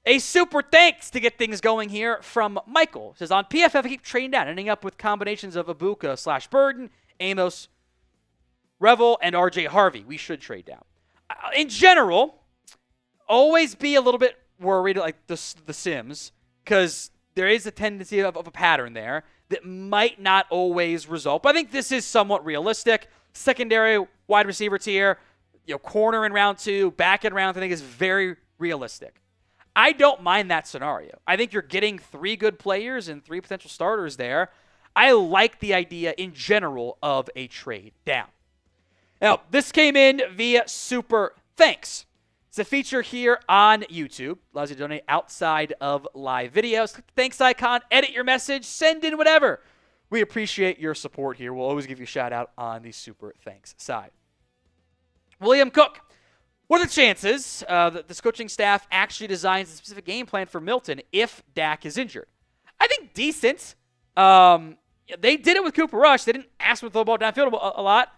A super thanks to get things going here from Michael. It says, on PFF, I keep trading down, ending up with combinations of Egbuka/Burden, Amos, Revel, and RJ Harvey. We should trade down. In general, always be a little bit worried like the Sims, because there is a tendency of a pattern there that might not always result. But I think this is somewhat realistic. Secondary wide receiver tier, corner in round 2, back in round 3, I think is very realistic. I don't mind that scenario. I think you're getting 3 good players and 3 potential starters there. I like the idea in general of a trade down. Now, this came in via Super Thanks. It's a feature here on YouTube. Allows you to donate outside of live videos. Click the thanks icon, edit your message, send in whatever. We appreciate your support here. We'll always give you a shout out on the Super Thanks side. William Cook. What are the chances that this coaching staff actually designs a specific game plan for Milton if Dak is injured? I think decent. They did it with Cooper Rush. They didn't ask him to throw the ball downfield a lot.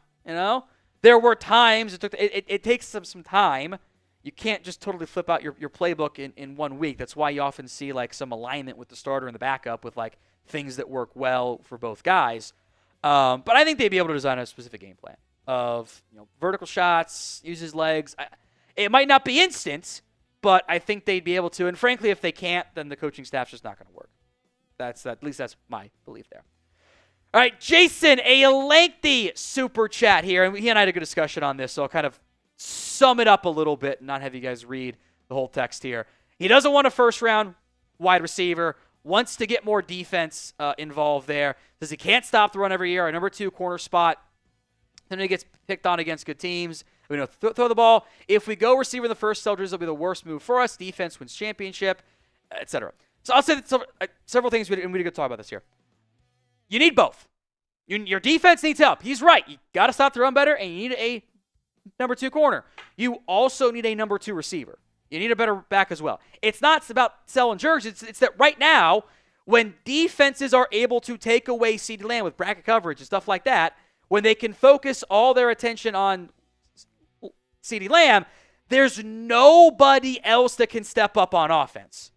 There were times it takes some time. You can't just totally flip out your playbook in 1 week. That's why you often see like some alignment with the starter and the backup with like things that work well for both guys. But I think they'd be able to design a specific game plan of vertical shots, use his legs. It might not be instant, but I think they'd be able to. And frankly, if they can't, then the coaching staff's just not going to work. At least that's my belief there. All right, Jason, a lengthy super chat here, and he and I had a good discussion on this, so I'll kind of sum it up a little bit and not have you guys read the whole text here. He doesn't want a first-round wide receiver, wants to get more defense involved there, says he can't stop the run every year, a number 2 corner spot. Then he gets picked on against good teams. Throw the ball. If we go receiver in the first, Soldiers will be the worst move for us. Defense wins championship, etc. So I'll say that several things, and we could talk about this here. You need both. Your defense needs help. He's right. You got to stop the run better, and you need a number 2 corner. You also need a number 2 receiver. You need a better back as well. It's not about selling jerseys. It's that right now, when defenses are able to take away CeeDee Lamb with bracket coverage and stuff like that, when they can focus all their attention on CeeDee Lamb, there's nobody else that can step up on offense.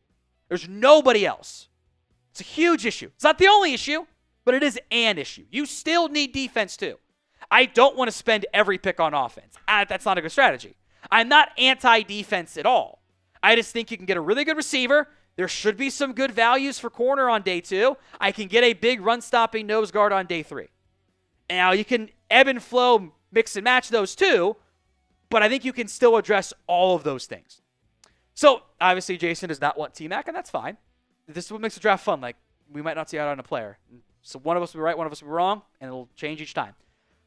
There's nobody else. It's a huge issue. It's not the only issue, but it is an issue. You still need defense too. I don't want to spend every pick on offense. That's not a good strategy. I'm not anti-defense at all. I just think you can get a really good receiver. There should be some good values for corner on day 2. I can get a big run-stopping nose guard on day 3. Now, you can ebb and flow, mix and match those too, but I think you can still address all of those things. So, obviously, Jason does not want T-Mac, and that's fine. This is what makes the draft fun. Like, we might not see out on a player. So one of us will be right, one of us will be wrong, and it'll change each time.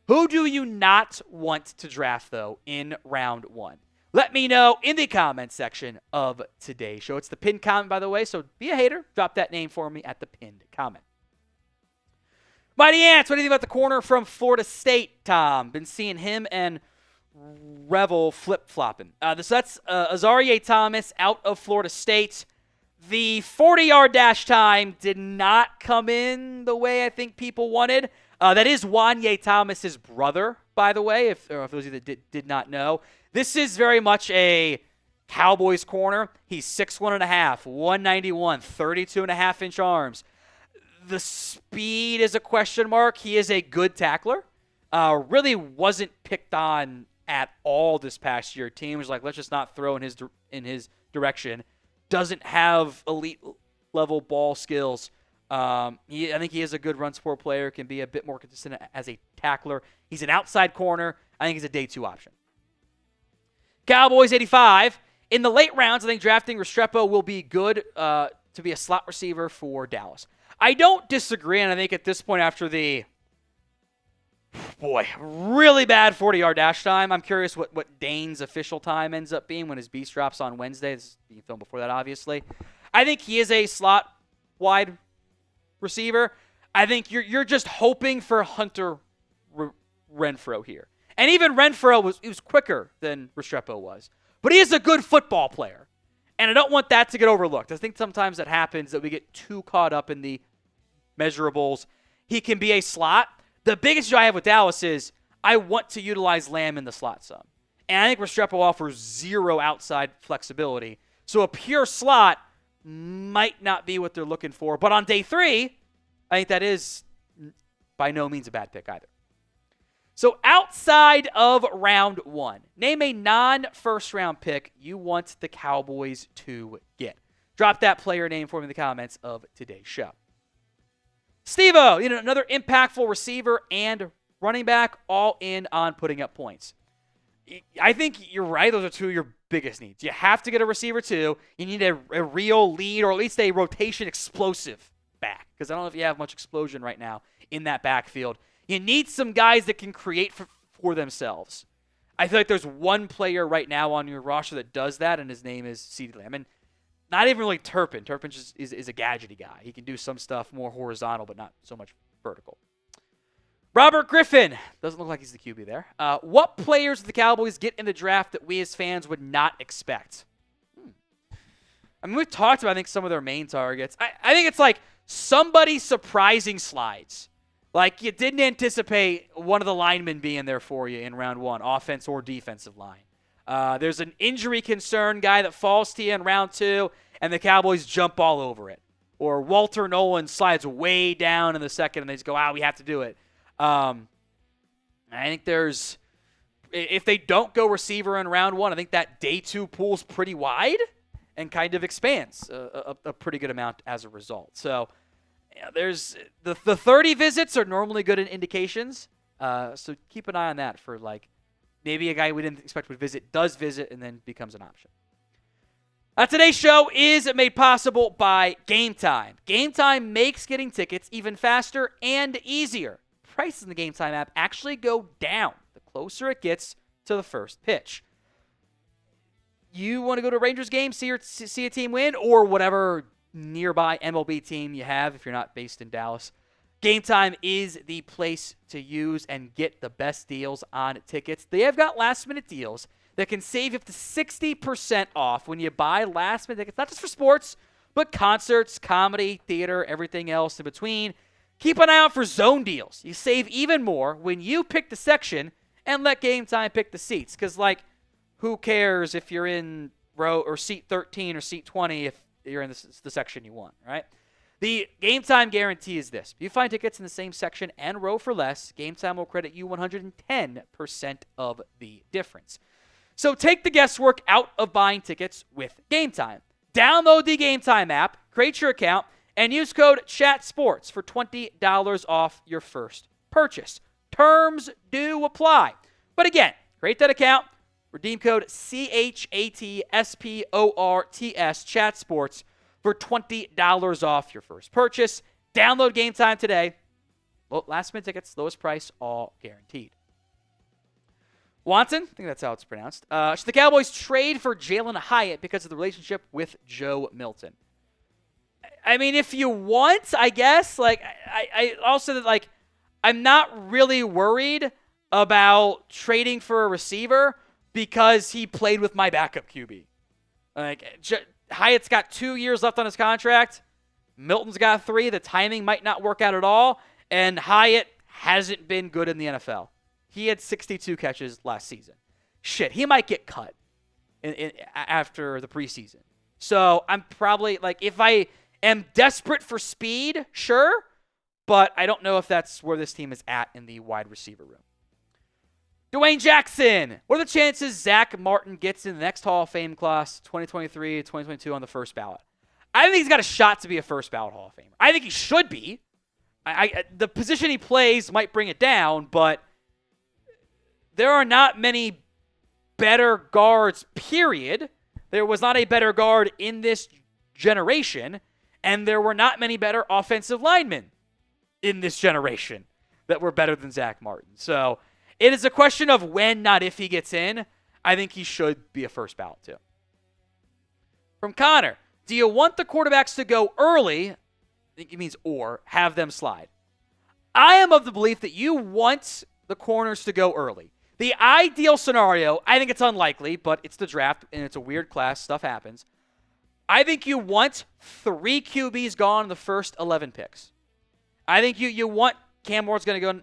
Who do you not want to draft, though, in round 1? Let me know in the comment section of today's show. It's the pinned comment, by the way, so be a hater. Drop that name for me at the pinned comment. Mighty Ants, what do you think about the corner from Florida State, Tom? Been seeing him and Revel flip-flopping. So that's Azareye'h Thomas out of Florida State. The 40-yard dash time did not come in the way I think people wanted. That is Wanye Thomas's brother, by the way, if those of you that did not know. This is very much a Cowboys corner. He's 6'1.5", 191, 32.5-inch arms. The speed is a question mark. He is a good tackler. Really wasn't picked on at all this past year. Team was like, let's just not throw in his direction. Doesn't have elite level ball skills. I think he is a good run support player. Can be a bit more consistent as a tackler. He's an outside corner. I think he's a day 2 option. Cowboys 85. In the late rounds, I think drafting Restrepo will be good to be a slot receiver for Dallas. I don't disagree, and I think at this point after the really bad 40-yard dash time, I'm curious what Dane's official time ends up being when his beast drops on Wednesday. This is being filmed before that, obviously. I think he is a slot wide receiver. I think you're just hoping for Hunter Renfrow here. And even Renfrow was quicker than Restrepo was. But he is a good football player. And I don't want that to get overlooked. I think sometimes that happens that we get too caught up in the measurables. He can be a slot. The biggest issue I have with Dallas is I want to utilize Lamb in the slot some. And I think Restrepo offers zero outside flexibility. So a pure slot might not be what they're looking for. But on day 3, I think that is by no means a bad pick either. So outside of round 1, name a non-first round pick you want the Cowboys to get. Drop that player name for me in the comments of today's show. Steve-O, another impactful receiver and running back, all in on putting up points. I think you're right. Those are two of your biggest needs. You have to get a receiver too. You need a real lead, or at least a rotation explosive back, because I don't know if you have much explosion right now in that backfield. You need some guys that can create for themselves. I feel like there's one player right now on your roster that does that, and his name is CeeDee Lamb. And not even really Turpin. Turpin just is a gadgety guy. He can do some stuff more horizontal, but not so much vertical. Robert Griffin. Doesn't look like he's the QB there. What players did the Cowboys get in the draft that we as fans would not expect? I mean, we've talked about, I think, some of their main targets. I think it's like somebody surprising slides. Like, you didn't anticipate one of the linemen being there for you in round 1, offense or defensive line. There's an injury concern guy that falls to you in round 2, and the Cowboys jump all over it. Or Walter Nolan slides way down in the second, and they just go, we have to do it. I think if they don't go receiver in round 1, I think that day 2 pool's pretty wide and kind of expands a pretty good amount as a result. So there's the 30 visits are normally good indications. So keep an eye on that for maybe a guy we didn't expect would does visit and then becomes an option. Today's show is made possible by Game Time. Game Time makes getting tickets even faster and easier. Prices in the Game Time app actually go down the closer it gets to the first pitch. You want to go to a Rangers game, see a team win, or whatever nearby MLB team you have if you're not based in Dallas. Game Time is the place to use and get the best deals on tickets. They have got last-minute deals that can save you up to 60% off when you buy last-minute tickets, not just for sports, but concerts, comedy, theater, everything else in between. Keep an eye out for zone deals. You save even more when you pick the section and let Game Time pick the seats. Because, who cares if you're in row or seat 13 or seat 20 if you're in the section you want, right? The Game Time guarantee is this. If you find tickets in the same section and row for less, Game Time will credit you 110% of the difference. So take the guesswork out of buying tickets with Game Time. Download the Game Time app, create your account, and use code CHATSPORTS for $20 off your first purchase. Terms do apply. But again, create that account, redeem code CHATSPORTS, CHATSPORTS, for $20 off your first purchase. Download Game Time today. Last-minute tickets, lowest price, all guaranteed. Wanton, I think that's how it's pronounced. Should the Cowboys trade for Jalin Hyatt because of the relationship with Joe Milton? I mean, if you want, I guess. I also, I'm not really worried about trading for a receiver because he played with my backup QB. Hyatt's got 2 years left on his contract. Milton's got 3. The timing might not work out at all. And Hyatt hasn't been good in the NFL. He had 62 catches last season. Shit, he might get cut after the preseason. So I'm probably, if I am desperate for speed, sure. But I don't know if that's where this team is at in the wide receiver room. Dwayne Jackson. What are the chances Zach Martin gets in the next Hall of Fame class, 2023, 2022, on the first ballot? I think he's got a shot to be a first ballot Hall of Famer. I think he should be. The position he plays might bring it down, but there are not many better guards, period. There was not a better guard in this generation, and there were not many better offensive linemen in this generation that were better than Zach Martin. So it is a question of when, not if he gets in. I think he should be a first ballot too. From Connor, do you want the quarterbacks to go early? I think it means or, have them slide. I am of the belief that you want the corners to go early. The ideal scenario, I think it's unlikely, but it's the draft and it's a weird class. Stuff happens. I think you want 3 QBs gone in the first 11 picks. I think you want Cam Ward's going to go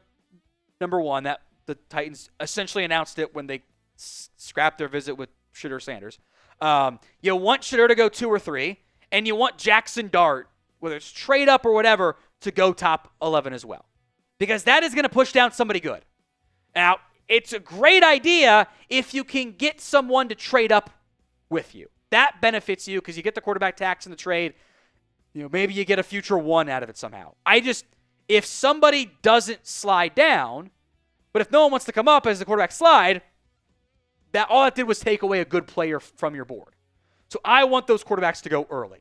number 1. That the Titans essentially announced it when they scrapped their visit with Shedeur Sanders. You want Shedeur to go 2 or 3, and you want Jackson Dart, whether it's trade up or whatever, to go top 11 as well. Because that is going to push down somebody good. Now, it's a great idea if you can get someone to trade up with you. That benefits you because you get the quarterback tax in the trade. Maybe you get a future 1 out of it somehow. If somebody doesn't slide down, but if no one wants to come up as the quarterback slide, all that did was take away a good player from your board. So I want those quarterbacks to go early.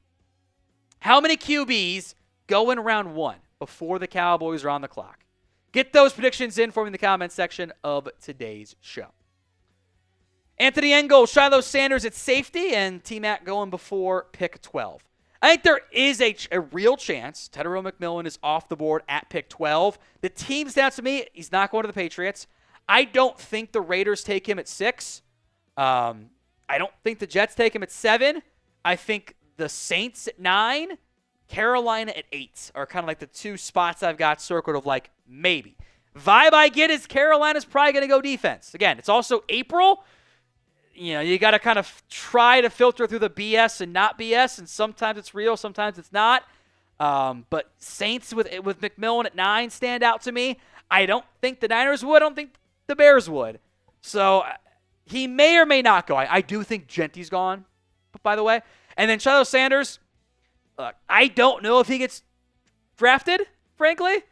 How many QBs go in round 1 before the Cowboys are on the clock? Get those predictions in for me in the comments section of today's show. Anthony Engel, Shiloh Sanders at safety, and T-Mac going before pick 12. I think there is a real chance Tedero McMillan is off the board at pick 12. The team sounds to me, he's not going to the Patriots. I don't think the Raiders take him at 6. I don't think the Jets take him at 7. I think the Saints at 9, Carolina at 8 are kind of like the 2 spots I've got circled of like maybe. Vibe I get is Carolina's probably going to go defense. Again, it's also April. You got to kind of try to filter through the BS and not BS, and sometimes it's real, sometimes it's not. But Saints with McMillan at 9 stand out to me. I don't think the Niners would. I don't think the Bears would. So he may or may not go. I do think Gentry's gone, by the way. And then Shiloh Sanders, look, I don't know if he gets drafted, frankly.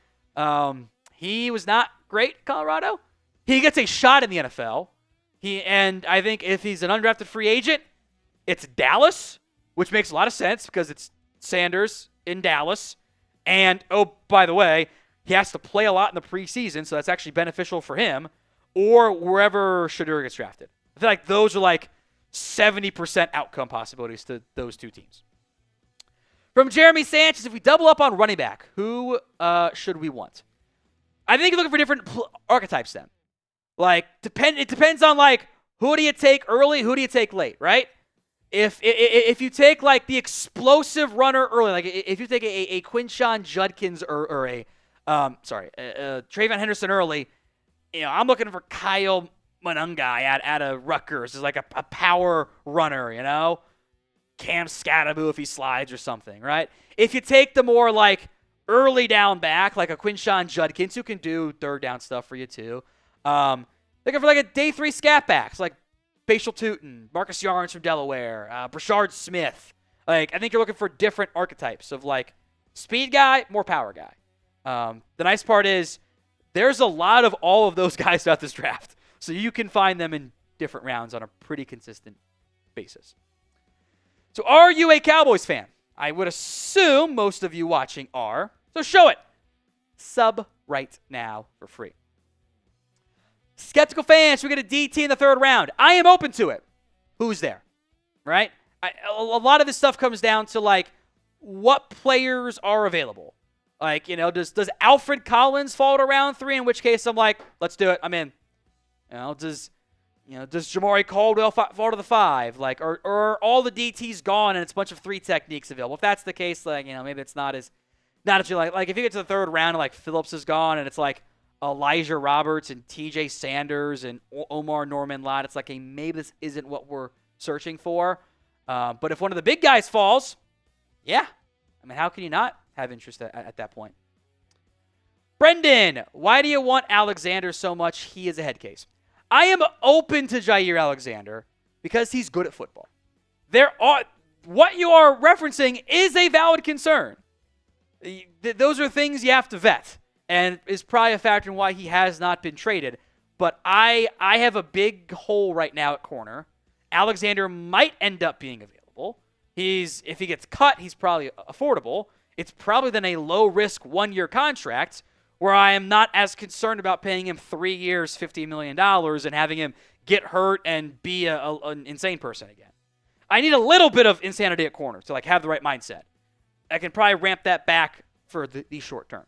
He was not great in Colorado. He gets a shot in the NFL. And I think if he's an undrafted free agent, it's Dallas, which makes a lot of sense because it's Sanders in Dallas. And, oh, by the way, he has to play a lot in the preseason, so that's actually beneficial for him, or wherever Shedeur gets drafted. I feel like those are like 70% outcome possibilities to those 2 teams. From Jeremy Sanchez, if we double up on running back, who should we want? I think you're looking for different archetypes then. Like, it depends on, like, who do you take early, who do you take late, right? If you take, like, the explosive runner early, like, if you take a Quinshon Judkins or a Trayvon Henderson early, I'm looking for Kyle Monangai out of Rutgers as, like, a power runner, Cam Scattaboo if he slides or something, right? If you take the more, like, early down back, like a Quinshon Judkins who can do third down stuff for you too, looking for like a day 3 scat backs, like Bashal Tootin, Marcus Yarns from Delaware, Brashard Smith. Like, I think you're looking for different archetypes of like speed guy, more power guy. The nice part is there's a lot of all of those guys throughout this draft. So you can find them in different rounds on a pretty consistent basis. So are you a Cowboys fan? I would assume most of you watching are. So show it. Sub right now for free. Skeptical fans, we get a DT in the 3rd round. I am open to it. Who's there? Right? A lot of this stuff comes down to, like, what players are available. Like, does Alfred Collins fall to round 3, in which case I'm like, let's do it. I'm in. Does Jamari Caldwell fall to the 5? Like, or all the DTs gone and it's a bunch of 3 techniques available? If that's the case, like, maybe it's not as you like. Like, if you get to the 3rd round and, like, Phillips is gone and it's, like, Elijah Roberts and TJ Sanders and Omar Norman Lott, it's like, hey, maybe this isn't what we're searching for. But if one of the big guys falls, yeah. I mean, how can you not have interest at that point? Brendan, why do you want Alexander so much? He is a head case. I am open to Jaire Alexander because he's good at football. What you are referencing is a valid concern. Those are things you have to vet. And is probably a factor in why he has not been traded. But I have a big hole right now at corner. Alexander might end up being available. If he gets cut, he's probably affordable. It's probably then a low-risk 1-year contract where I am not as concerned about paying him 3 years, $50 million and having him get hurt and be an insane person again. I need a little bit of insanity at corner to like have the right mindset. I can probably ramp that back for the short term.